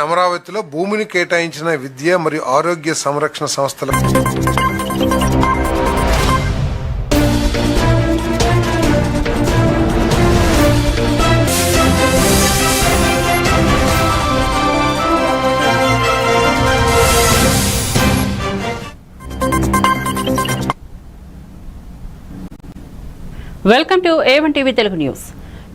అమరావతిలో భూమిని కేటాయించిన విద్య మరియు ఆరోగ్య సంరక్షణ సంస్థలకు welcome to A1 TV Telugu news.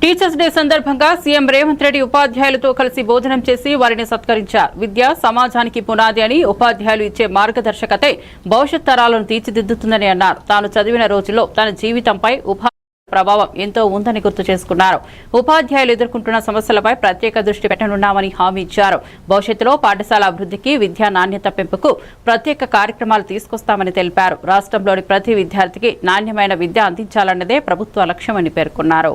Teachers day సందర్భంగా సీఎం రేవంత్ రెడ్డి ఉపాధ్యాయులతో కలిసి భోజనం చేసి వారిని సత్కరించారు. విద్య సమాజానికి పునాది అని, ఉపాధ్యాయులు ఇచ్చే మార్గదర్శకతే భవిష్యత్ తరాలను తీర్చిదిద్దుతుందని అన్నారు. తాను చదివిన రోజుల్లో తన జీవితంపై ప్రభావం ఎంతో ఉందని గుర్తు చేసుకున్నారు. ఉపాధ్యాయులు ఎదుర్కొంటున్న సమస్యలపై ప్రత్యేక దృష్టి పెట్టనున్నామని హామీ ఇచ్చారు. భవిష్యత్తులో పాఠశాల అభివృద్ధికి, విద్యా నాణ్యత పెంపుకు ప్రత్యేక కార్యక్రమాలు తీసుకొస్తామని తెలిపారు. రాష్ట్రంలోని ప్రతి విద్యార్థికి నాణ్యమైన విద్య అందించాలన్నదే ప్రభుత్వ లక్ష్యమని పేర్కొన్నారు.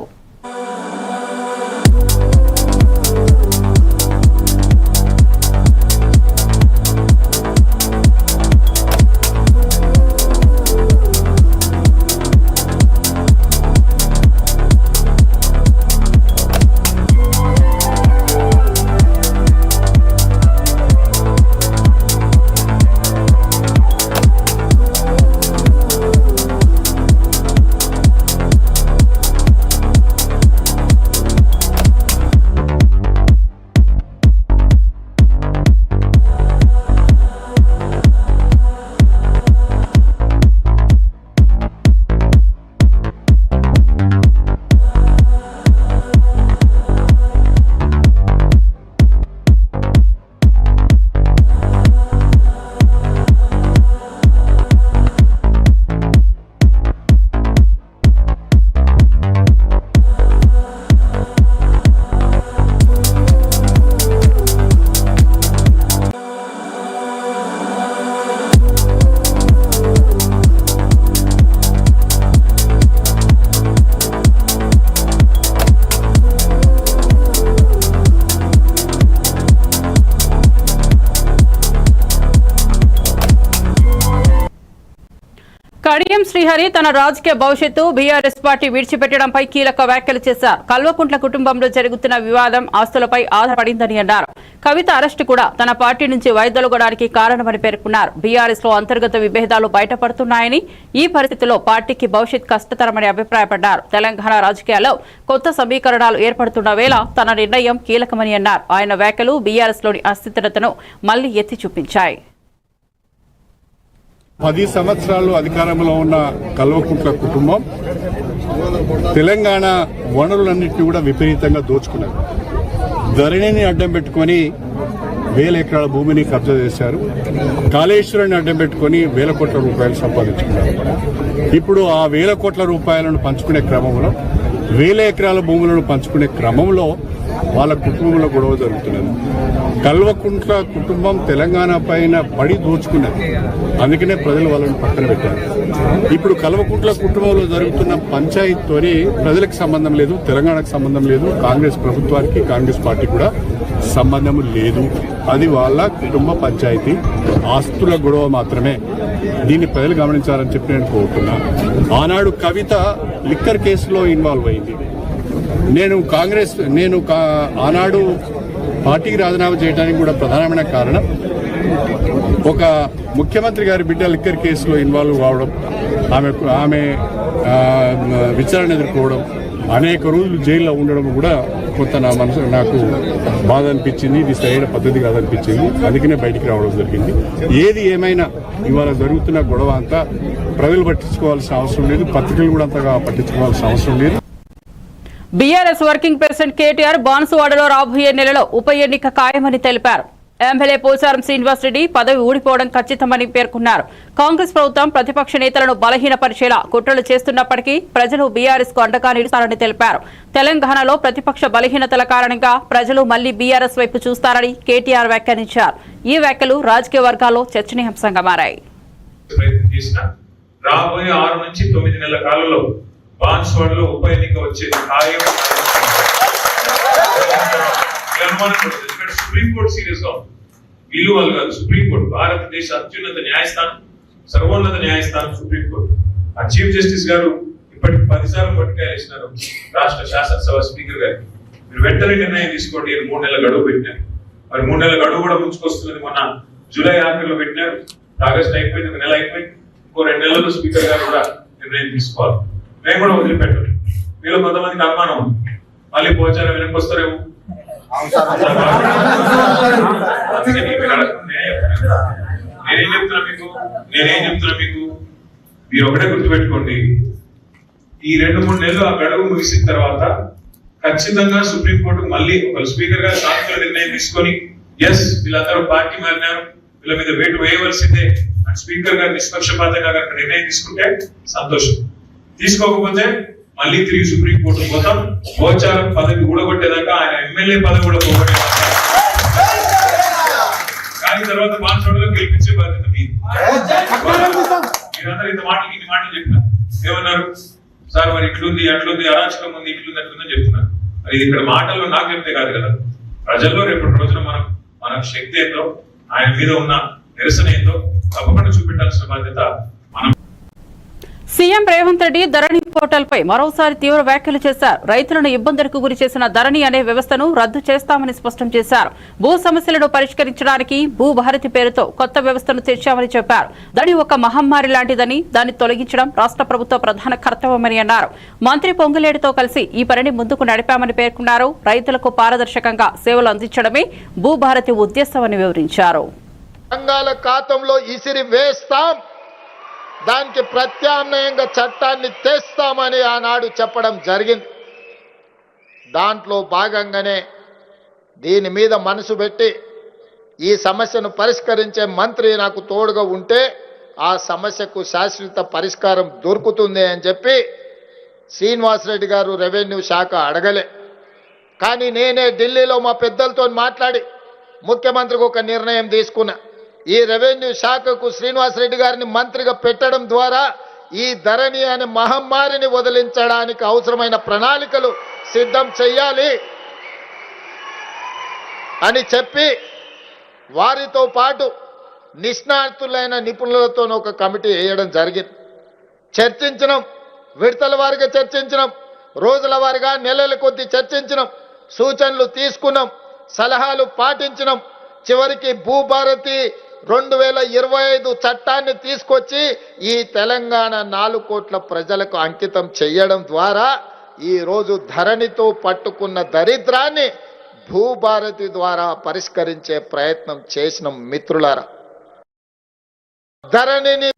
కడియం శ్రీహరి తన రాజకీయ భవిష్యత్తు బీఆర్ఎస్ పార్టీ విడిచిపెట్టడంపై కీలక వ్యాఖ్యలు చేశారు. కల్వకుంట్ల కుటుంబంలో జరుగుతున్న వివాదం ఆస్తులపై ఆధారపడిందని అన్నారు. కవిత అరెస్టు కూడా తన పార్టీ నుంచి వైదొలగడానికి కారణమని పేర్కొన్నారు. బీఆర్ఎస్ లో అంతర్గత విభేదాలు బయటపడుతున్నాయని, ఈ పరిస్థితిలో పార్టీకి భవిష్యత్ కష్టతరమని అభిప్రాయపడ్డారు. తెలంగాణ రాజకీయాల్లో కొత్త సమీకరణాలు ఏర్పడుతున్న వేళ తన నిర్ణయం కీలకమని అన్నారు. ఆయన వ్యాఖ్యలు బీఆర్ఎస్ లోని అస్థిరతను మళ్లీ ఎత్తి చూపించాయి. 10 సంవత్సరాలు అధికారంలో ఉన్న కల్వకుంట్ల కుటుంబం తెలంగాణ వనరులన్నింటినీ కూడా విపరీతంగా దోచుకున్నారు. ధరణిని అడ్డం పెట్టుకుని 1000 ఎకరాల భూమిని కబ్జా చేశారు. కాళేశ్వరాన్ని అడ్డం పెట్టుకుని 1000 కోట్ల రూపాయలు సంపాదించుకున్నారు. ఇప్పుడు ఆ 1000 కోట్ల రూపాయలను పంచుకునే క్రమంలో 1000 ఎకరాల భూములను పంచుకునే క్రమంలో వాళ్ళ కుటుంబంలో గొడవ జరుగుతున్నది. కల్వకుంట్ల కుటుంబం తెలంగాణ పైన పడి దోచుకున్నది. అందుకనే ప్రజలు వాళ్ళని పక్కన పెట్టారు. ఇప్పుడు కల్వకుంట్ల కుటుంబంలో జరుగుతున్న పంచాయతీతోని ప్రజలకు సంబంధం లేదు, తెలంగాణకు సంబంధం లేదు, కాంగ్రెస్ ప్రభుత్వానికి, కాంగ్రెస్ పార్టీ కూడా సంబంధం లేదు. అది వాళ్ళ కుటుంబ పంచాయతీ, ఆస్తుల గొడవ మాత్రమే. దీన్ని ప్రజలు గమనించాలని చెప్పి నేను కోరుతున్నా. ఆనాడు కవిత లిక్కర్ కేసులో ఇన్వాల్వ్ అయింది. నేను ఆనాడు పార్టీకి రాజీనామా చేయడానికి కూడా ప్రధానమైన కారణం ఒక ముఖ్యమంత్రి గారి బిడ్డ లిక్కర్ కేసులో ఇన్వాల్వ్ కావడం, ఆమె విచారణ ఎదుర్కోవడం, అనేక రోజులు జైల్లో ఉండడం కూడా కొంత నాకు బాధ అనిపించింది. ఇది సరైన పద్ధతి కాదనిపించింది. అందుకనే బయటికి రావడం జరిగింది. ఏది ఏమైనా ఇవాళ జరుగుతున్న గొడవ అంతా ప్రజలు పట్టించుకోవాల్సిన అవసరం లేదు, పత్రికలు కూడా అంతగా పట్టించుకోవాల్సిన అవసరం లేదు. బీఆర్ఎస్ వర్కింగ్ ప్రెసిడెంట్ కేటీఆర్ బాన్సువాడలో రాబోయే నెలలో ఉప ఎన్నిక ఖాయమని తెలిపారు. ఎమ్మెల్యే పోచారం శ్రీనివాసరెడ్డి పదవి ఊడిపోవడం ఖచ్చితమని పేర్కొన్నారు. కాంగ్రెస్ ప్రభుత్వం ప్రతిపక్ష నేతలను బలహీనపరిచేలా కుట్రలు చేస్తున్నప్పటికీ ప్రజలు బీఆర్ఎస్ కు అండగా నిలుస్తారని తెలిపారు. తెలంగాణలో ప్రతిపక్ష బలహీనతల కారణంగా ప్రజలు మళ్లీ బీఆర్ఎస్ వైపు చూస్తారని కేటీఆర్ వ్యాఖ్యానించారు. ఈ వ్యాఖ్యలు రాజకీయ వర్గాల్లో చర్చనీయాంశంగా మారాయి. రాబోయే 6 నుంచి 9 నెలల కాలంలో బాన్స్వాడలో ఉప ఎన్నిక వచ్చేది ఖాయం. సుప్రీంకోర్టు సీరియస్ గా ఉంది. వీళ్ళు వాళ్ళు కాదు, సుప్రీంకోర్టు భారతదేశ అత్యున్నత న్యాయస్థానం, సర్వోన్నత న్యాయస్థానం సుప్రీంకోర్టు. ఆ చీఫ్ జస్టిస్ గారు ఇప్పటికి 10 సార్లు పట్టుకాయలు ఇచ్చినారు రాష్ట్ర శాసనసభ స్పీకర్ గారికి. మీరు వెంటనే నిర్ణయం తీసుకోండి, 3 నెలల గడువు పెట్టినారు. మరి 3 నెలల గడువు కూడా ముంచుకొస్తున్నది. మొన్న జూలై ఆఖరిలో పెట్టినారు, ఆగస్ట్ అయిపోయింది, 1 నెల అయిపోయింది, ఇంకో 2 నెలల్లో స్పీకర్ గారు కూడా నిర్ణయం తీసుకోవాలి. మేము కూడా వదిలిపెట్టారు. మీలో కొంతమందికి అనుమానం ఉంది, మళ్ళీ పోచారం వెనక్కి వస్తారేమో. నేనేం చెప్తున్నా మీకు మీరు ఒకటే గుర్తుపెట్టుకోండి, ఈ 2-3 నెలలు ఆ గడువు ముగిసిన తర్వాత ఖచ్చితంగా సుప్రీంకోర్టు మళ్ళీ ఒక స్పీకర్ గారు సానుకూల నిర్ణయం తీసుకొని ఎస్ వీళ్ళందరూ పార్టీ మారినారు, వీళ్ళ మీద వేటు వేయవలసిందే అని స్పీకర్ గారు నిష్పక్షపాతంగా కనుక నిర్ణయం తీసుకుంటే సంతోషం. తీసుకోకపోతే మళ్ళీ తిరిగి సుప్రీంకోర్టు పోతాం. పోచారం పదవి ఊడగొట్టేదాకా ఆయన ఎమ్మెల్యే పదవి కూడా పోగొట్టేదాకా, కానీ తర్వాత బాన్సోడలో గెలిపించే బాధ్యత మీది. మీరందరూ ఇన్ని మాటలు చెప్పినారు. ఏమన్నారు సార్, మరి ఇట్లుంది అట్లుంది, అరాచకం ఉంది, ఇట్లుంది అట్లుందని చెప్తున్నారు. మరి ఇది ఇక్కడ మాటల్లో నాకు చెప్తే కాదు కదా, ప్రజల్లో రేపటి రోజున మన శక్తి ఏందో, ఆయన మీద ఉన్న నిరసన ఏందో తప్పకుండా చూపెట్టాల్సిన బాధ్యత మనం. సీఎం రేవంత్ రెడ్డి ధరణి పోర్టల్ పై మరోసారి తీవ్ర వ్యాఖ్యలు చేశారు. రైతులను ఇబ్బందులకు గురి చేసిన ధరణి అనే వ్యవస్థను రద్దు చేస్తామని స్పష్టం చేశారు. భూ సమస్యలను పరిష్కరించడానికి భూభారతి పేరుతో కొత్త వ్యవస్థను తెచ్చామని చెప్పారు. ధరణి ఒక మహమ్మారి లాంటిదని, దాన్ని తొలగించడం రాష్ట్ర ప్రభుత్వ ప్రధాన కర్తవ్యమని అన్నారు. మంత్రి పొంగులేటితో కలిసి ఈ పనిని ముందుకు నడిపామని పేర్కొన్నారు. రైతులకు పారదర్శకంగా సేవలు అందించడమే భూభారతి ఉద్దేశమని వివరించారు. దానికి ప్రత్యామ్నాయంగా చట్టాన్ని తెస్తామని ఆనాడు చెప్పడం జరిగింది. దాంట్లో భాగంగానే దీని మీద మనసు పెట్టి ఈ సమస్యను పరిష్కరించే మంత్రి నాకు తోడుగా ఉంటే ఆ సమస్యకు శాశ్వత పరిష్కారం దొరుకుతుంది అని చెప్పి శ్రీనివాసరెడ్డి గారు రెవెన్యూ శాఖ అడగలే. కానీ నేనే ఢిల్లీలో మా పెద్దలతో మాట్లాడి ముఖ్యమంత్రికి ఒక నిర్ణయం తీసుకున్నా. ఈ రెవెన్యూ శాఖకు శ్రీనివాసరెడ్డి గారిని మంత్రిగా పెట్టడం ద్వారా ఈ ధరణి అనే మహమ్మారిని వదిలించడానికి అవసరమైన ప్రణాళికలు సిద్ధం చేయాలి అని చెప్పి వారితో పాటు నిష్ణాతులైన నిపుణులతో ఒక కమిటీ వేయడం జరిగింది. చర్చించడం, విడతల వారిగా చర్చించడం, రోజుల వారిగా నెలల కొద్దీ చర్చించడం, సూచనలు తీసుకున్నాం, సలహాలు పాటించడం. చివరికి భూభారతి 2025 చట్టాన్ని తీసుకొచ్చి ఈ తెలంగాణ 4 కోట్ల ప్రజలకు అంకితం చేయడం ద్వారా ఈ రోజు ధరణితో పట్టుకున్న దరిద్రాన్ని భూభారతి ద్వారా పరిష్కరించే ప్రయత్నం చేసిన మిత్రులారా. ధరణిని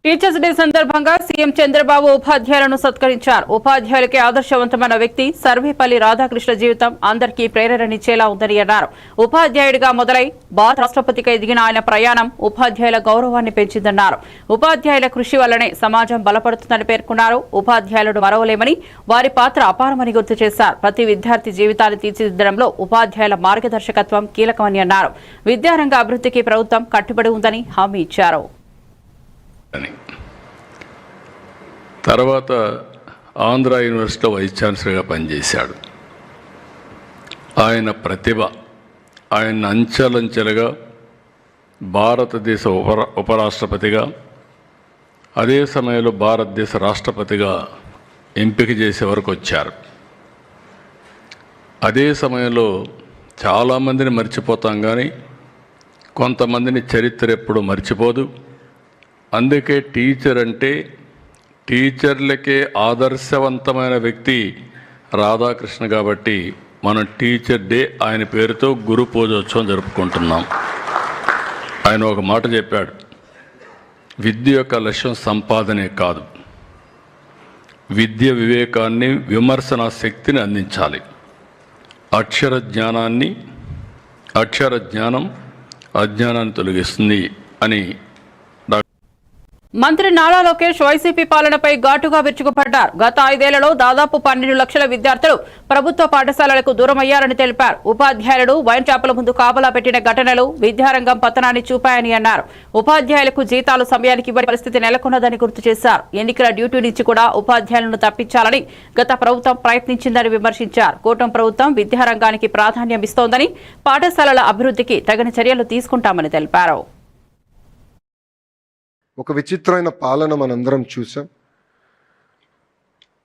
టీచర్స్ డే సందర్భంగా సీఎం చంద్రబాబు ఉపాధ్యాయులను సత్కరించారు. ఉపాధ్యాయులకే ఆదర్శవంతమైన వ్యక్తి సర్వేపల్లి రాధాకృష్ణ జీవితం అందరికీ ప్రేరణనిచ్చేలా ఉందని అన్నారు. ఉపాధ్యాయుడిగా మొదలై భారత రాష్ట్రపతిగా ఎదిగిన ఆయన ప్రయాణం ఉపాధ్యాయుల గౌరవాన్ని పెంచిందన్నారు. ఉపాధ్యాయుల కృషి వల్లనే సమాజం బలపడుతుందని పేర్కొన్నారు. ఉపాధ్యాయులను మరవలేమని, వారి పాత్ర అపారమని గుర్తు చేశారు. ప్రతి విద్యార్థి జీవితాన్ని తీర్చిదిద్దడంలో ఉపాధ్యాయుల మార్గదర్శకత్వం కీలకమని అన్నారు. విద్యారంగ అభివృద్ధికి ప్రభుత్వం కట్టుబడి ఉందని హామీ ఇచ్చారు. తర్వాత ఆంధ్ర యూనివర్సిటీలో వైస్ ఛాన్సలర్గా పనిచేశాడు. ఆయన ప్రతిభ ఆయన అంచెలంచెలుగా భారతదేశ ఉపరాష్ట్రపతిగా, అదే సమయంలో భారతదేశ రాష్ట్రపతిగా ఎంపిక చేసే వరకు వచ్చారు. అదే సమయంలో చాలామందిని మర్చిపోతాం, కానీ కొంతమందిని చరిత్ర ఎప్పుడు మర్చిపోదు. అందుకే టీచర్ అంటే టీచర్లకే ఆదర్శవంతమైన వ్యక్తి రాధాకృష్ణ. కాబట్టి మనం టీచర్ డే ఆయన పేరుతో గురు పూజోత్సవం జరుపుకుంటున్నాం. ఆయన ఒక మాట చెప్పాడు, విద్య యొక్క లక్ష్యం సంపాదనే కాదు, విద్య వివేకాన్ని, విమర్శన శక్తిని అందించాలి. అక్షర జ్ఞానం అజ్ఞానాన్ని తొలగిస్తుంది అని మంత్రి నారా లోకేష్ వైసీపీ పాలనపై ఘాటుగా విరుచుకుపడ్డారు. గత 5 ఏళ్లలో దాదాపు 12 లక్షల విద్యార్థులు ప్రభుత్వ పాఠశాలలకు దూరమయ్యారని తెలిపారు. ఉపాధ్యాయులను వైన్ షాపుల ముందు కాపలా పెట్టిన ఘటనలు విద్యారంగం పతనాన్ని చూపాయని అన్నారు. ఉపాధ్యాయులకు జీతాలు సమయానికి ఇవ్వని పరిస్థితి నెలకొన్నదని గుర్తు చేశారు. ఎన్నికల డ్యూటీ నుంచి కూడా ఉపాధ్యాయులను తప్పించాలని గత ప్రభుత్వం ప్రయత్నించిందని విమర్శించారు. కూటమి ప్రభుత్వం విద్యారంగానికి ప్రాధాన్యం ఇస్తోందని, పాఠశాలల అభివృద్ధికి తగిన చర్యలు తీసుకుంటామని తెలిపారు. ఒక విచిత్రమైన పాలన మనందరం చూసాం.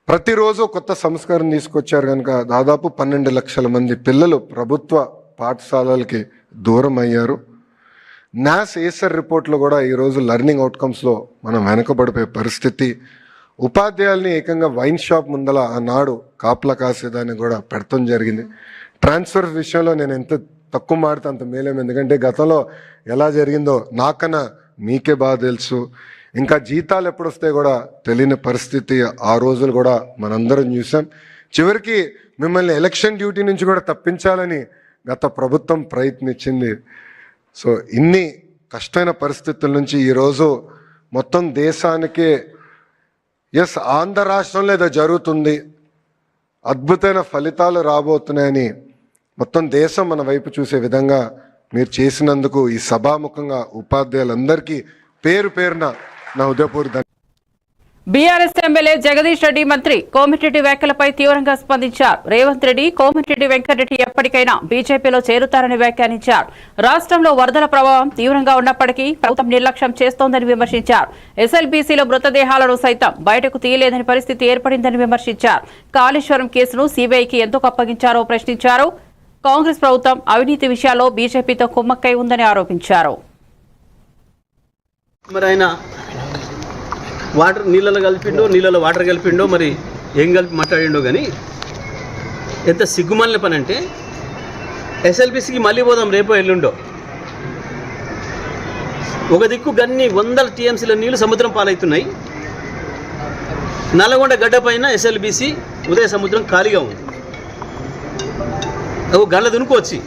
ప్రతిరోజు కొత్త సంస్కారం తీసుకొచ్చారు కనుక దాదాపు 12 లక్షల మంది పిల్లలు ప్రభుత్వ పాఠశాలలకి దూరం అయ్యారు. నాస్ ఏసర్ రిపోర్ట్లో కూడా ఈరోజు లెర్నింగ్ అవుట్కమ్స్లో మనం వెనకబడిపోయే పరిస్థితి. ఉపాధ్యాయుల్ని ఏకంగా వైన్ షాప్ ముందల ఆనాడు కాపలా కాసేదాన్ని కూడా పెడతాం జరిగింది. ట్రాన్స్ఫర్ విషయంలో నేను ఎంత తక్కువ మాడితే అంత మేలేం, ఎందుకంటే గతంలో ఎలా జరిగిందో నాకన్నా మీకే బాగా తెలుసు. ఇంకా జీతాలు ఎప్పుడు వస్తాయి కూడా తెలియని పరిస్థితి ఆ రోజులు కూడా మనందరం చూసాం. చివరికి మిమ్మల్ని ఎలక్షన్ డ్యూటీ నుంచి కూడా తప్పించాలని గత ప్రభుత్వం ప్రయత్నించింది. సో ఇన్ని కష్టమైన పరిస్థితుల నుంచి ఈరోజు మొత్తం దేశానికి ఎస్ ఆంధ్ర రాష్ట్రంలో ఏదో జరుగుతుంది, అద్భుతమైన ఫలితాలు రాబోతున్నాయని మొత్తం దేశం మన వైపు చూసే విధంగా మీరు చేసినందుకు ఈ సభాముఖంగా ఉపాధ్యాయులందరికీ పేరు పేరున నా ఉదయపూర్వ బీఆర్ఎస్ ఎమ్మెల్యే జగదీష్ రెడ్డి మంత్రి కోమటిరెడ్డి వ్యాఖ్యలపై తీవ్రంగా స్పందించారు. రేవంత్ రెడ్డి, కోమటిరెడ్డి వెంకటరెడ్డి ఎప్పటికైనా బీజేపీలో చేరుతారని వ్యాఖ్యానించారు. రాష్ట్రంలో వరదల ప్రభావం తీవ్రంగా ఉన్నప్పటికీ ప్రభుత్వం నిర్లక్ష్యం చేస్తోందని విమర్శించారు. ఎస్ఎల్బీసీలో మృతదేహాలను సైతం బయటకు తీయలేదని పరిస్థితి ఏర్పడిందని విమర్శించారు. కాళేశ్వరం కేసును సీబీఐకి ఎందుకు అప్పగించారో ప్రశ్నించారు. కాంగ్రెస్ ప్రభుత్వం అవినీతి విషయాల్లో బీజేపీతో కుమ్మక్కై ఉందని ఆరోపించారు. వాటర్ నీళ్ళలో కలిపిండో, నీళ్ళలో వాటర్ కలిపిండో, మరి ఏం కలిపి మాట్లాడిండో కానీ ఎంత సిగ్గుమాలిన పని అంటే, ఎస్ఎల్బీసీకి మళ్ళీ పోదాం రేపో ఎల్లుండో, ఒక దిక్కు గన్ని 100 టీఎంసీల నీళ్లు సముద్రం పాలవుతున్నాయి. నల్లగొండ గడ్డ పైన ఎస్ఎల్బీసీ ఉదయ సముద్రం ఖాళీగా ఉంది. అవి గళ్ళ దునుకొచ్చి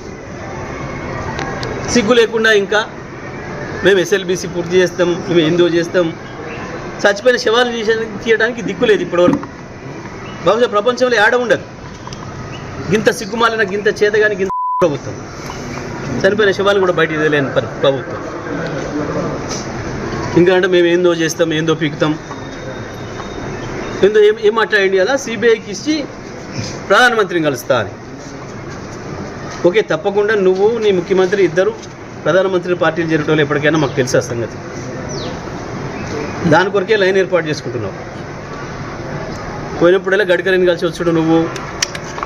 సిగ్గు లేకుండా ఇంకా మేము ఎస్ఎల్బీసీ పూర్తి చేస్తాం, మేము ఎందుకు చేస్తాం, చచ్చిపోయిన శవాలు తీయడానికి దిక్కు లేదు ఇప్పటివరకు. బహుశా ప్రపంచంలో ఏడ ఉండదు గింత సిగ్గుమాలిన, గింత చేతగాని గింత ప్రభుత్వం. చనిపోయిన శవాలు కూడా బయట తెలియని ప్రభుత్వం. ఇంకా అంటే మేము ఏందో చేస్తాం, ఏందో పీకుతాం, ఏందో ఏం మాట్లాడండి అలా సిబిఐకి ఇచ్చి ప్రధానమంత్రిని కలుస్తా అని. ఓకే, తప్పకుండా నువ్వు నీ ముఖ్యమంత్రి ఇద్దరు ప్రధానమంత్రి పార్టీలు చేరటం ఎప్పటికైనా మాకు తెలుసు ఆ సంగతి. దాని కొరకే లైన్ ఏర్పాటు చేసుకుంటున్నావు. పోయినప్పుడల్లా గడ్కరీని కలిసి వచ్చాడు నువ్వు,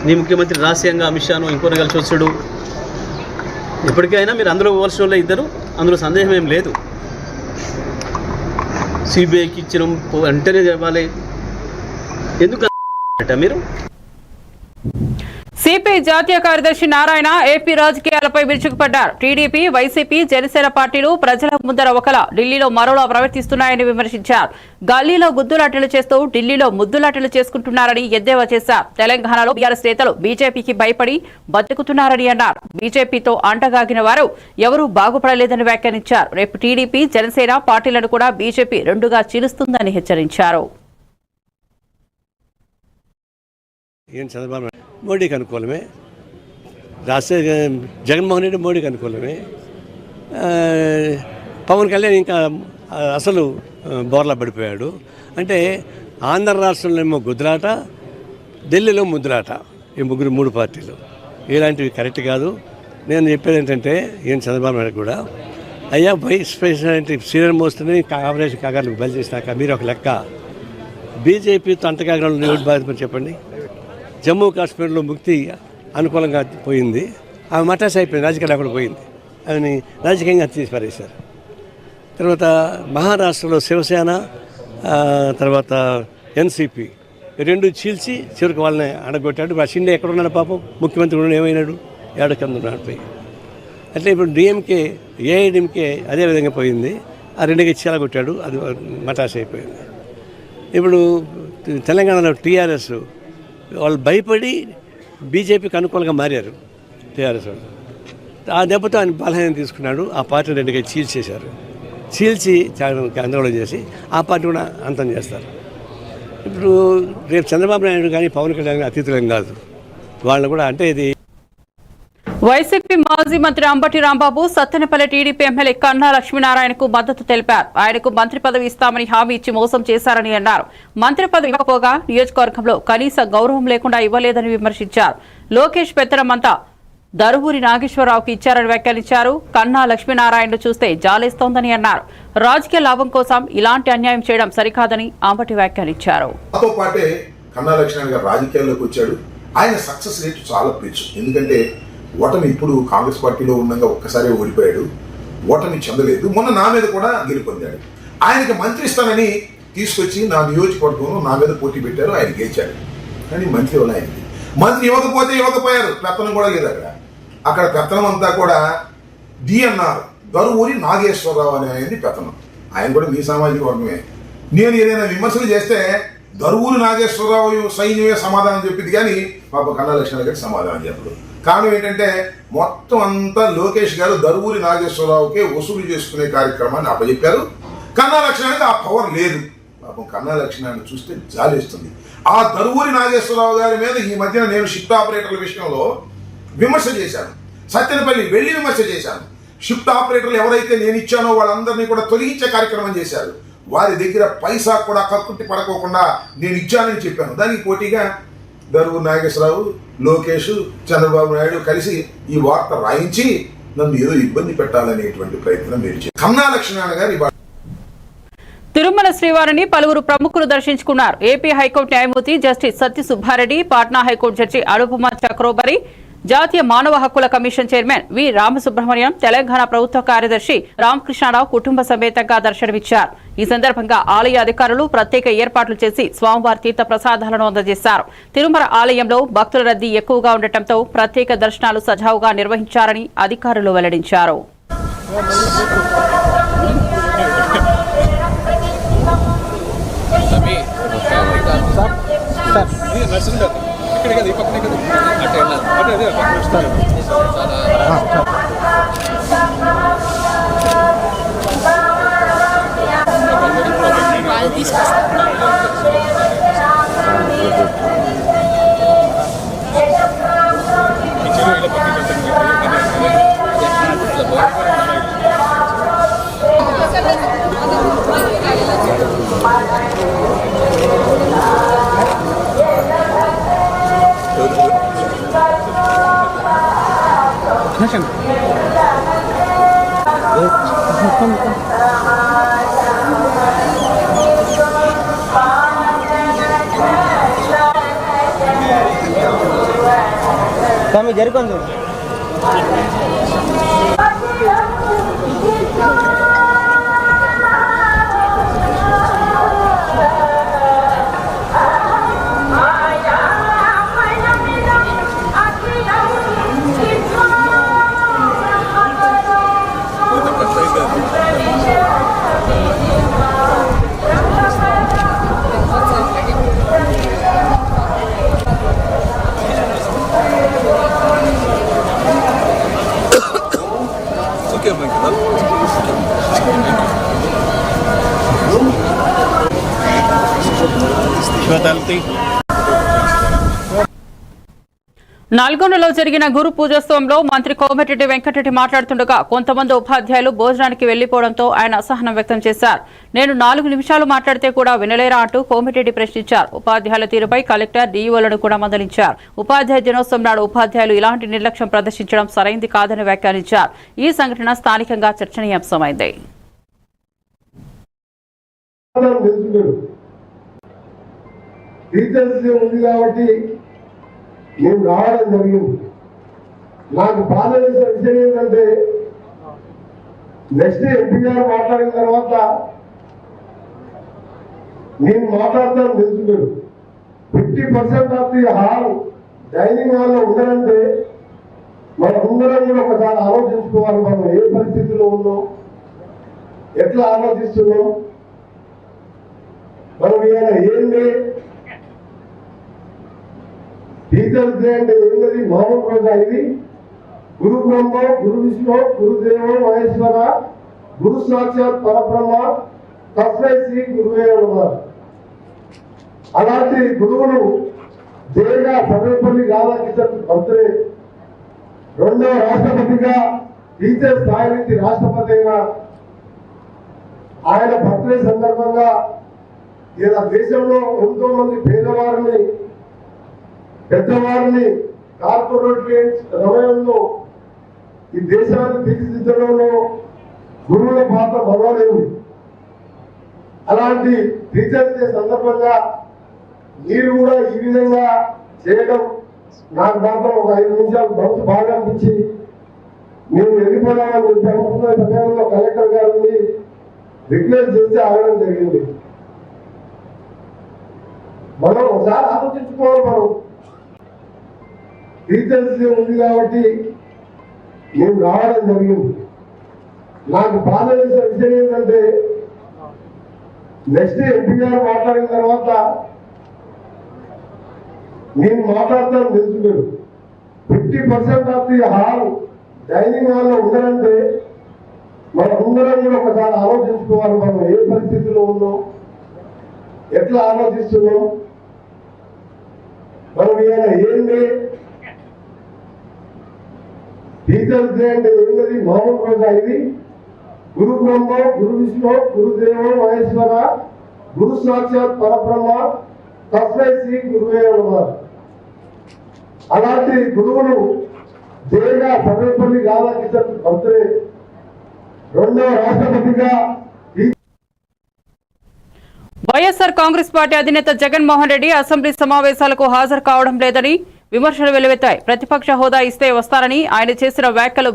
నీ ముఖ్యమంత్రి రహస్యంగా అమిత్ షాను ఇంకోని కలిసి వచ్చాడు. ఎప్పటికైనా మీరు అందులో పోవాల్సిన వాళ్ళే ఇద్దరు, అందులో సందేహం ఏం లేదు. సిబిఐకి ఇచ్చిన వెంటనే చెప్పాలి. ఎందుకు మీరు? సిపిఐ జాతీయ కార్యదర్శి నారాయణ ఏపీ రాజకీయాలపై విరుచుకుపడ్డారు. టీడీపీ, వైసీపీ, జనసేన పార్టీలు ప్రజల ముందర ఒకలా, ఢిల్లీలో మరోలా ప్రవర్తిస్తున్నాయని విమర్శించారు. గల్లీలో గుద్దులాటలు చేస్తూ ఢిల్లీలో ముద్దులాటలు చేసుకుంటున్నారని ఎద్దేవా చేశారు. తెలంగాణలో బీఆర్ఎస్ నేతలు బీజేపీకి భయపడి బతుకుతున్నారని అన్నారు. బీజేపీతో అంటగాగిన వారు ఎవరూ బాగుపడలేదని వ్యాఖ్యానించారు. రేపు టీడీపీ, జనసేన పార్టీలను కూడా బీజేపీ రెండుగా చీలుస్తుందని హెచ్చరించారు. మోడీకి అనుకూలమే, జగన్మోహన్ రెడ్డి మోడీకి అనుకూలమే, పవన్ కళ్యాణ్ ఇంకా అసలు బోర్లా పడిపోయాడు. అంటే ఆంధ్ర రాష్ట్రంలో ఏమో గుద్దులాట, ఢిల్లీలో ముద్దులాట, ఈ మూడు పార్టీలు. ఇలాంటివి కరెక్ట్ కాదు. నేను చెప్పేది ఏంటంటే చంద్రబాబు నాయుడు కూడా, అయ్యా వైస్ ప్రెసిడెంట్ సీనియర్ మోస్ట్ని ఆపరేషన్ కాగాలకు బలి చేసినాక మీరు ఒక లెక్క, బీజేపీతో అంటకాగడంలో ఎవరు బాధించమని చెప్పండి. జమ్మూ కాశ్మీర్లో ముక్తి అనుకూలంగా పోయింది, ఆమె మటాస్ అయిపోయింది, రాజకీయాలు అక్కడ పోయింది, ఆమెని రాజకీయంగా తీసి పారేశారు. తర్వాత మహారాష్ట్రలో శివసేన, తర్వాత ఎన్సీపీ రెండు చీల్చి చివరికి వాళ్ళని అడగొట్టాడు. ఆ షిండే ఎక్కడ ఉన్నాడు పాపం, ముఖ్యమంత్రి కూడా ఏమైనాడు, ఏడ కింద ఉన్నాడు పోయి. అట్లా ఇప్పుడు డిఎంకే, ఏఐడిఎంకే అదేవిధంగా పోయింది, ఆ రెండుగా చీలగొట్టాడు, అది మటాస్ అయిపోయింది. ఇప్పుడు తెలంగాణలో టీఆర్ఎస్ వాళ్ళు భయపడి బీజేపీకి అనుకూలంగా మారారు. టీఆర్ఎస్ వాళ్ళు ఆ దెబ్బతో ఆయన బలహీనం తీసుకున్నాడు. ఆ పార్టీ రెండుగా చీల్చేశారు, చీల్చి ఆందోళన చేసి ఆ పార్టీ కూడా అంతం చేస్తారు. ఇప్పుడు రేపు చంద్రబాబు నాయుడు కానీ పవన్ కళ్యాణ్ అతీతులం కాదు వాళ్ళు కూడా. అంటే ఇది వైసీపీ మాజీ మంత్రి అంబటి రాంబాబు సత్తెనపల్లి టీడీపీ ఎమ్మెల్యే కన్నా లక్ష్మీనారాయణకు మద్దతు తెలిపారు. ఆయనకు మంత్రి పదవి ఇస్తామని హామీ ఇచ్చి మోసం చేశారని అన్నారు. మంత్రి పదవి ఇవ్వకపోగా నియోజకవర్గంలో కనీస గౌరవం లేకుండా ఇవ్వలేదని విమర్శించారు. లోకేష్ పెత్తనమంతా దరువూరి నాగేశ్వరరావుకి ఇచ్చారని వ్యాఖ్యానించారు. కన్నా లక్ష్మీనారాయణను చూస్తే జాలేస్తోందని అన్నారు. రాజకీయ లాభం కోసం ఇలాంటి అన్యాయం చేయడం సరికాదని అంబటి వ్యాఖ్యానించారు. కన్నా లక్ష్మీనారాయణ గారు రాజకీయాల్లోకి వచ్చాడు. ఆయన సక్సెస్ రేట్ చాలా పెచ్చు. ఎందుకంటే ఓటమి ఇప్పుడు కాంగ్రెస్ పార్టీలో ఉండగా ఒక్కసారి ఓడిపోయాడు, ఓటమి చెందలేదు. మొన్న నా మీద కూడా గెలుపొందాడు. ఆయనకి మంత్రి ఇస్తానని తీసుకొచ్చి నా నియోజకవర్గంలో నా మీద పోటీ పెట్టారు, ఆయన గెలిచాడు. కానీ మంత్రి వల్ల ఆయనకి మంత్రి ఇవ్వకపోయారు, పెత్తనం కూడా లేదు అక్కడ పెత్తనం అంతా కూడా డిఎన్ఆర్ దరువూరి నాగేశ్వరరావు అనే ఆయనది పెత్తనం. ఆయన కూడా మీ సామాజిక వర్గమే. నేను ఏదైనా విమర్శలు చేస్తే దరువూరి నాగేశ్వరరావు సైన్యమే సమాధానం చెప్పింది, కానీ పాప కన్నా లక్ష్మణ గారికి సమాధానం చెప్పడు. కారణం ఏంటంటే మొత్తం అంతా లోకేష్ గారు దరువూరి నాగేశ్వరరావుకే వసూలు చేసుకునే కార్యక్రమాన్ని అప్పచెప్పారు. కన్నా లక్ష్మణానికి ఆ పవర్ లేదు. పాపం కన్నా లక్ష్మణాన్ని చూస్తే జాలేస్తుంది. ఆ దరువూరి నాగేశ్వరరావు గారి మీద ఈ మధ్యన నేను షిఫ్ట్ ఆపరేటర్ల విషయంలో విమర్శ చేశాను, సత్యనపల్లి వెళ్ళి విమర్శ చేశాను. షిఫ్ట్ ఆపరేటర్లు ఎవరైతే నేను ఇచ్చానో వాళ్ళందరినీ కూడా తొలగించే కార్యక్రమం చేశారు. వారి దగ్గర పైసా కూడా కక్కుట్టి పడకోకుండా నేను ఇచ్చానని చెప్పాను. దానికి పోటీగా దరువూరి నాగేశ్వరరావు, లోకేష్, చంద్రబాబు నాయుడు కలిసి ఈ వార్త రాయించి నన్ను ఏదో ఇబ్బంది పెట్టాలనేటువంటి ప్రయత్నం మీరు చేశారు. కన్నా లక్ష్మణ గారు తిరుమల శ్రీవారిని పలువురు ప్రముఖులు దర్శించుకున్నారు. ఏపీ హైకోర్టు న్యాయమూర్తి justice Satya Subbareddy, Patna high court judge Anupama Chakraborty, జాతీయ మానవ హక్కుల commission chairman V Ramasubramanian, Telangana ప్రభుత్వ కార్యదర్శి రామకృష్ణారావు కుటుంబ సమేతంగా దర్శనమిచ్చారు. ఈ సందర్భంగా ఆలయ అధికారులు ప్రత్యేక ఏర్పాట్లు చేసి స్వామివారి తీర్థ ప్రసాదాలను అందజేశారు. తిరుమల ఆలయంలో భక్తుల రద్దీ ఎక్కువగా ఉండటంతో ప్రత్యేక దర్శనాలు సజావుగా నిర్వహించారని అధికారులు వెల్లడించారు. kami jarikan tuh. నల్గొండలో జరిగిన గురు పూజోత్సవంలో మంత్రి కోమటిరెడ్డి వెంకటరెడ్డి మాట్లాడుతుండగా కొంతమంది ఉపాధ్యాయులు భోజనానికి వెళ్లిపోవడంతో ఆయన అసహనం వ్యక్తం చేశారు. నేను 4 నిమిషాలు మాట్లాడితే కూడా వినలేరా అంటూ కోమటిరెడ్డి ప్రశ్నించారు. ఉపాధ్యాయుల తీరుపై కలెక్టర్ డీఈఓలను కూడా మందలించారు. ఉపాధ్యాయ దినోత్సవం నాడు ఉపాధ్యాయులు ఇలాంటి నిర్లక్ష్యం ప్రదర్శించడం సరైంది కాదని వ్యాఖ్యానించారు. ఈ సంఘటన స్థానికంగా చర్చనీయాంశమైంది. నేను రావడం జరిగింది. నాకు బాధ వేసిన విషయం ఏంటంటే నెక్స్ట్ ఎంపీ గారు మాట్లాడిన తర్వాత నేను మాట్లాడతాను తెలుసుకున్నాను. 50% ఆఫ్ ది హాల్ డైనింగ్ హాల్లో ఉండాలంటే మనమందరం కూడా ఒకసారి ఆలోచించుకోవాలి. మనం ఏ పరిస్థితిలో ఉన్నాం, ఎట్లా ఆలోచిస్తున్నాం, మనం ఇవాళ ఏంటి టీచర్స్ డే అంటే ఏంటది? మామూలు రోజా ఇది? గురు బ్రహ్మ, గురు విష్ణు, గురుదేవ మహేశ్వర, గురు సాక్షాత్ పరబ్రహ్మ, తస్మై శ్రీ గురువే నమః. అలాంటి గురువులు దేగా సర్వేపల్లి రాధాకృష్ణ బర్త్డే, 2వ రాష్ట్రపతిగా టీచర్ స్థాయి నుంచి రాష్ట్రపతి అయిన ఆయన బర్త్డే సందర్భంగా ఇలా దేశంలో ఎంతో మంది పేదవారిని, పెద్దవారిని కార్పొరేట్ సమయంలో ఈ దేశాన్ని తీర్చిదిద్దడంలో గురువుల పాత్ర మొదలైంది. అలాంటి టీచర్స్ డే సందర్భంగా మీరు కూడా ఈ విధంగా చేయడం నాకు మాత్రం ఒక 5 నిమిషాలు మనసు బాగా అనిపించి నేను వెళ్ళిపోయామని చెప్పి అనుకున్న సమయంలో కలెక్టర్ గారిని రిక్వెస్ట్ చేసి ఆగడం జరిగింది. మనం ఒకసారి ఆలోచించుకోవాలి. మనం టీచర్స్ ఉంది కాబట్టి నేను రావడం జరిగింది. నాకు బాధ వేసిన విషయం ఏంటంటే నెక్స్ట్ ఎంపీ గారు మాట్లాడిన తర్వాత నేను మాట్లాడతాను తెలుసు. మీరు 50% ఆఫ్ ది హాల్ డైనింగ్ హాల్లో ఉన్నారంటే మనం అందరం కూడా ఒకసారి ఆలోచించుకోవాలి. మనం ఏ పరిస్థితిలో ఉన్నాం, ఎట్లా ఆలోచిస్తున్నాం, మనం ఇవాళ ఏంటి టీచర్స్ డే అంటే ఏంటది మామూలు రోజా? ఇది గురు బ్రహ్మ గురు విష్ణు గురుదేవ మహేశ్వర గురు సాక్షాత్ పరబ్రహ్మ తస్మై శ్రీ గురువే నమః. అలాంటి గురువులు జయగా సర్వేపల్లి రాధాకృష్ణ బర్త్డే, 2వ రాష్ట్రపతిగా వైఎస్ఆర్ కాంగ్రెస్ పార్టీ అధినేత జగన్మోహన్ రెడ్డి అసెంబ్లీ సమావేశాలకు హాజరు కావడం లేదని విమర్శలు వెల్లువెత్తాయి. ప్రతిపక్ష హోదా ఇస్తే వస్తారని ఆయన చేసిన వ్యాఖ్యలు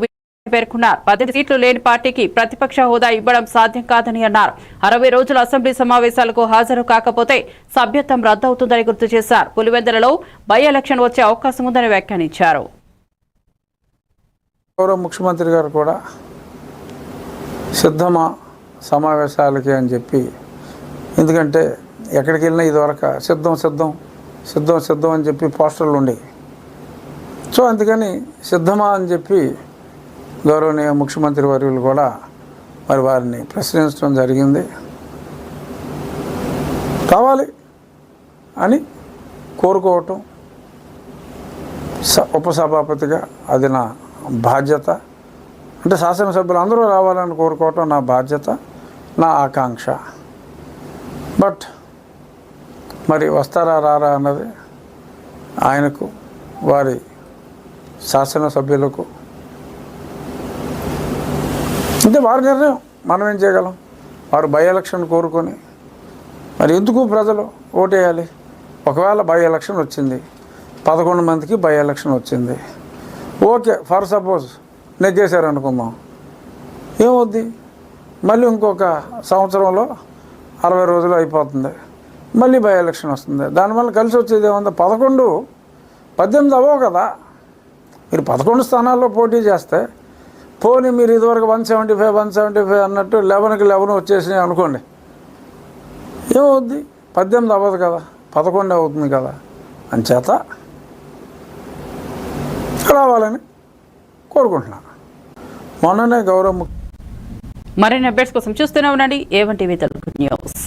పేర్కొన్నారు. 10 సీట్లు లేని పార్టీకి ప్రతిపక్ష హోదా ఇవ్వడం సాధ్యం కాదని అన్నారు. 60 రోజుల అసెంబ్లీ సమావేశాలకు హాజరు కాకపోతే సభ్యత్వం రద్దవుతుందని గుర్తు చేశారు. పులివెందులలో బై ఎలక్షన్ వచ్చే అవకాశం ఉందని వ్యాఖ్యానించారు. గౌరవ ముఖ్యమంత్రి గారు కూడా సిద్ధమా సమావేశాలకి అని చెప్పి, ఎందుకంటే ఎక్కడికి వెళ్ళినా ఇదివరకు సిద్ధం సిద్ధం సిద్ధం సిద్ధం అని చెప్పి పోస్టర్లు ఉండేవి. సో అందుకని సిద్ధమా అని చెప్పి గౌరవనీయ ముఖ్యమంత్రి వర్యులు కూడా మరి వారిని ప్రశ్నించడం జరిగింది. కావాలి అని కోరుకోవటం ఉపసభాపతిగా అది నా బాధ్యత. అంటే శాసనసభ్యులు అందరూ రావాలని కోరుకోవటం నా బాధ్యత, నా ఆకాంక్ష. బట్ మరి వస్తారా రారా అన్నది ఆయనకు, వారి శాసనసభ్యులకు, అంటే వారి నిర్ణయం. మనం ఏం చేయగలం? వారు బై ఎలక్షన్ కోరుకొని మరి ఎందుకు ప్రజలు ఓటేయాలి? ఒకవేళ బై ఎలక్షన్ వచ్చింది, 11 మందికి బై ఎలక్షన్ వచ్చింది, ఓకే, ఫర్ సపోజ్ నెగ్గేశారు అనుకుందాం, ఏమవుద్ది? మళ్ళీ ఇంకొక సంవత్సరంలో 60 రోజులు అయిపోతుంది, మళ్ళీ బై ఎలక్షన్ వస్తుంది. దానివల్ల కలిసి వచ్చేది ఏముంది? 11, 18 అవ్వవు కదా. మీరు 11 స్థానాల్లో పోటీ చేస్తే పోనీ మీరు ఇదివరకు 175 అన్నట్టు 11కి 11 వచ్చేసినాయి అనుకోండి, ఏమవుద్ది? 18 అవ్వదు కదా, 11 అవుతుంది కదా. అంచేత రావాలని కోరుకుంటున్నాను. మొన్ననే గౌరవ మరిన్ని అప్డేట్స్ కోసం చూస్తూనే ఉండండి A1 టీవీ తెలుగు న్యూస్.